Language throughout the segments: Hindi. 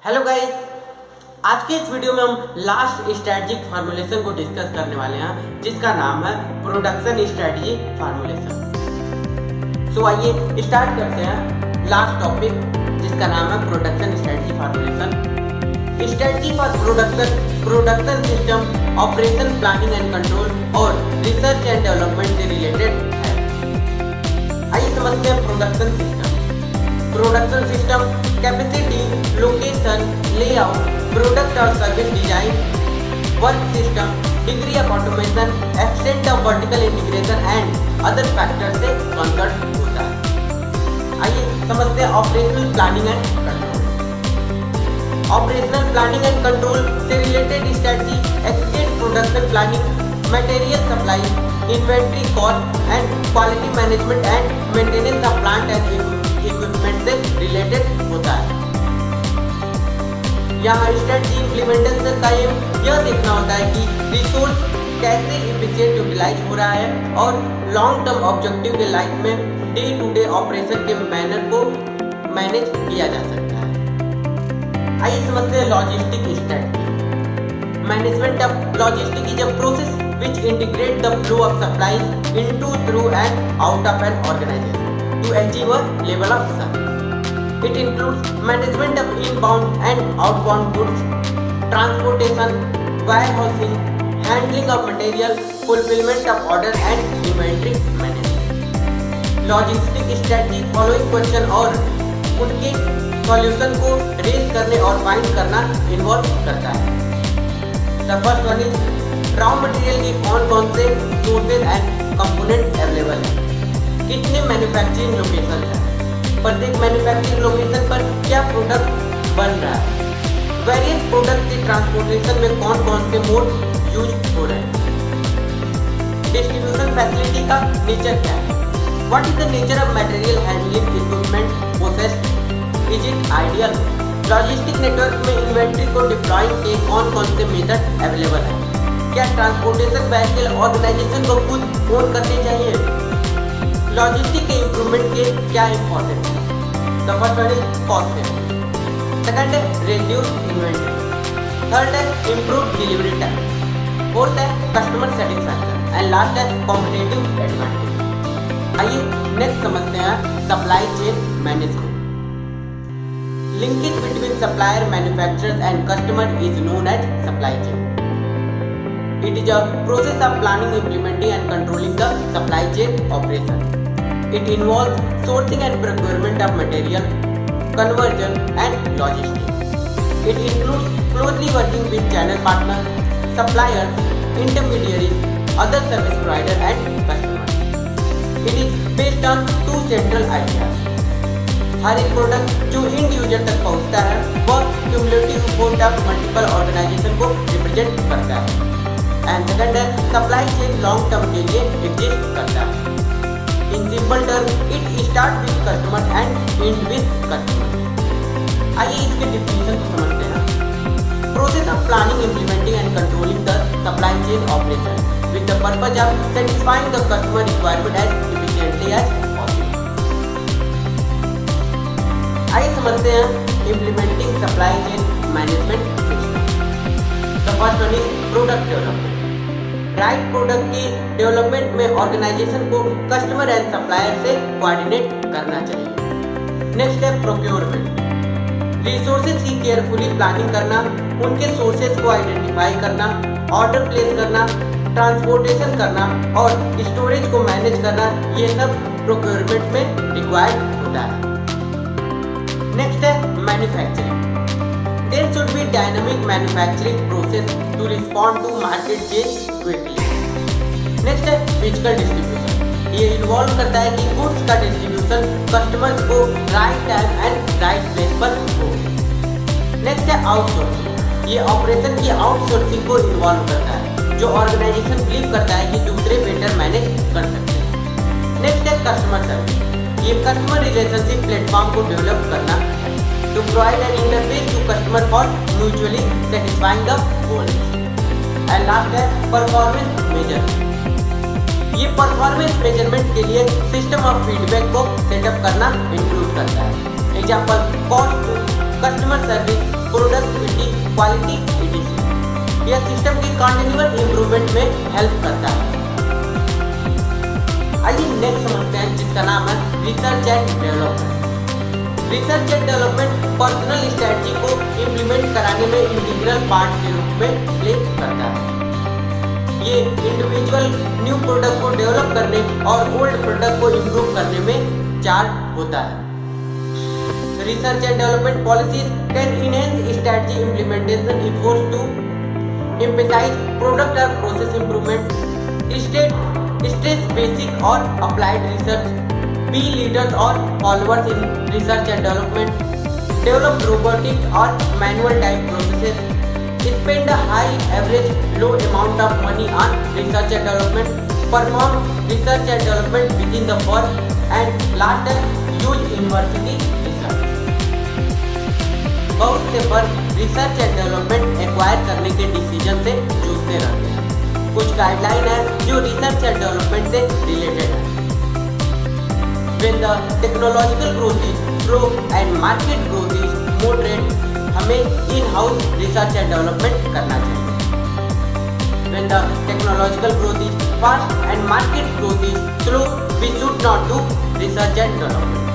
हेलो गाइस, आज के इस वीडियो में हम लास्ट स्ट्रेटजिक फार्मूलेशन को डिस्कस करने वाले हैं जिसका नाम है प्रोडक्शन स्ट्रेटजी फार्मूलेशन। सो आइए स्टार्ट करते हैं लास्ट टॉपिक जिसका नाम है production strategy formulation. Strategy for production system, operation planning and control और रिसर्च एंड डेवलपमेंट से रिलेटेड है। आइए समझते हैं production system capacity, location, layout, product और service design, work system, degree of automation, extent of vertical integration and other factor से कंसर्न होता है। आइए समझते हैं operational planning and control. Operational planning and control से रिलेटेड strategy extent production planning, material supply, inventory cost and quality management and maintenance of plant and equipment से रिलेटेड होता है। यहाँ स्ट्रेटजी इम्प्लीमेंटेशन का यह देखना होता है कि रिसोर्स कैसे इफिशिएंट यूटिलाइज हो रहा है और लॉन्ग टर्म ऑब्जेक्टिव के लाइफ में डे टू डे ऑपरेशन के मैनर को मैनेज किया जा सकता है। आइए समझते हैं logistic strategy. Management of logistic is a process which integrate the flow of supplies into, through and out of an organization to achieve a level of service. It includes management of inbound and outbound goods, transportation, warehousing, handling of material, fulfillment of order and inventory management. Logistic strategy following question और उनके सॉल्यूशन को रेज करने और फाइंड करना इन्वॉल्व करता है। The first one is raw material की कौन से सोर्सेज एंड कंपोनेंट अवेलेबल है, कितने मैन्युफैक्चरिंग लोकेशन है, प्रत्येक मैन्युफैक्चरिंग लोकेशन पर क्या प्रोडक्ट बन रहा है, वेरियस प्रोडक्ट के ट्रांसपोर्टेशन में कौन से मोड यूज हो रहे हैं, डिस्ट्रीब्यूशन फैसिलिटी का नेचर क्या है, what is the nature of material handling equipment possessed, is it ideal, logistic network में इन्वेंट्री को डिप्लॉइंग के कौन से मेथड अवेलेबल है, क्या ट्रांसपोर्टेशन व्हीकल ऑर्गेनाइजेशन को खुद ओन करने चाहिए, लॉजिस्टिक के इम्प्रूवमेंट के क्या इंपॉर्टेंट है। The first one is cost saving, second है रिड्यूस इन्वेंटरी, थर्ड है इम्प्रूव डिलीवरी टाइम, फोर्थ है कस्टमर सेटिस्फैक्शन एंड लास्ट है कॉम्पिटिटिव एडवांटेज। आइए नेक्स्ट समझते हैं supply chain management. Linkage between supplier, manufacturers and customer is known as supply chain. It is a process of planning, implementing and controlling the supply chain operation. It involves sourcing and procurement of material, conversion and logistics. It includes closely working with channel partners, suppliers, intermediaries, other service providers and customers. It is based on two central ideas. हर एक प्रोडक्ट जो इंड यूजर तक पहुंचता है वह cumulative effort of multiple organisation को रिप्रेजेंट करता है। एंड सेकंड है सप्लाई चेन लॉन्ग टर्म के लिए एग्जिस्ट करता है। In simple term it start with customer and end with customer. आइए इसके डिफिनेशन को समझते हैं। Process of planning, implementing and controlling the supply chain operation with the purpose of satisfying the customer requirement as efficiently as possible. आइए समझते हैं implementing supply chain management system. The first one is product development. Right product की डेवलपमेंट में ऑर्गेनाइजेशन को कस्टमर एंड सप्लायर से कोऑर्डिनेट करना चाहिए। नेक्स्ट है प्रोक्योरमेंट। रिसोर्सेज की केयरफुली प्लानिंग करना, उनके सोर्सेज को आइडेंटिफाई करना, ऑर्डर प्लेस करना, ट्रांसपोर्टेशन करना और स्टोरेज को मैनेज करना, ये सब प्रोक्योरमेंट में रिक्वायर्ड होता है। नेक्स्ट है manufacturing. There should be dynamic manufacturing process to respond to market change quickly. Next है physical distribution. ये इन्वॉल्व करता है कि गुड्स का डिस्ट्रीब्यूशन कस्टमर्स को right time and right place पर हो। नेक्स्ट है आउटसोर्सिंग। ये ऑपरेशन की आउटसोर्सिंग को इन्वॉल्व करता है जो ऑर्गेनाइजेशन बिलीव करता है कि दूसरे बेटर मैनेज कर सकते हैं। नेक्स्ट है कस्टमर सर्विस। ये कस्टमर रिलेशनशिप प्लेटफॉर्म को डेवलप करना to provide an interface to customer for mutually satisfying the goals. And last है performance measure. ये performance measurement के लिए system of feedback को सेटअप करना इंक्लूड करता है। Example cost, customer service, quality etc. यह सिस्टम की कंटिन्यूअस इंप्रूवमेंट में हेल्प करता है। आइए नेक्स्ट समझते हैं जिसका नाम है research and development. Research and development personal strategy को इम्प्लीमेंट कराने में इंटीग्रल पार्ट के रूप में प्ले करता है। ये इंडिविजुअल न्यू प्रोडक्ट को डेवलप करने और ओल्ड प्रोडक्ट को इम्प्रूव करने में चार्ज होता है। Research and development policies can enhance strategy implementation efforts to emphasize product और process improvement, stress basic or applied research, be leaders or followers in research and development, develop robotic or manual type processes, spend a high average low amount of money on research and development, perform research and development within the firm, and last use university research। बहुत से firm research and development acquire करने के डिसीजन से जूझते रहते हैं। कुछ गाइडलाइन है जो रिसर्च एंड डेवलपमेंट से रिलेटेड है। When the technological growth is slow and market growth is moderate, हमें in house research and development करना चाहिए। When the technological growth is fast and market growth is slow, we should not do research and development।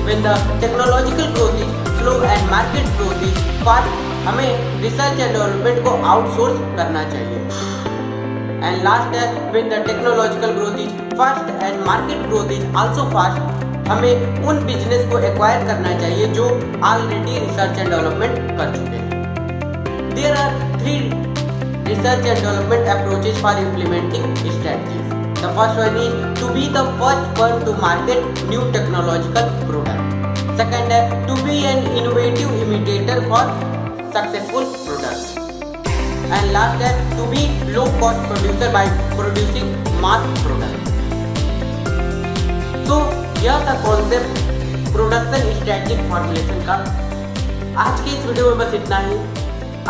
When the technological growth is slow and market growth is fast, हमें रिसर्च एंड डेवलपमेंट को आउटसोर्स करना चाहिए। एंड लास्ट है when the technological growth is fast and market growth is also fast, हमें उन बिजनेस को एक्वायर करना चाहिए जो ऑलरेडी रिसर्च एंड डेवलपमेंट कर चुके हैं। There are 3 research and development approaches for implementing strategies. The first one is to be the first firm to market new technological product. Second है to be an innovative imitator for successful product. And last है to be low cost producer by producing mass product. तो यह था कॉन्सेप्ट प्रोडक्शन स्ट्रेटजिक फॉर्मुलेशन का। आज की इस वीडियो में बस इतना ही।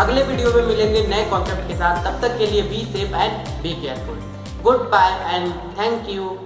अगले वीडियो में मिलेंगे नए कॉन्सेप्ट के साथ। तब तक के लिए be safe and be careful. Goodbye and thank you.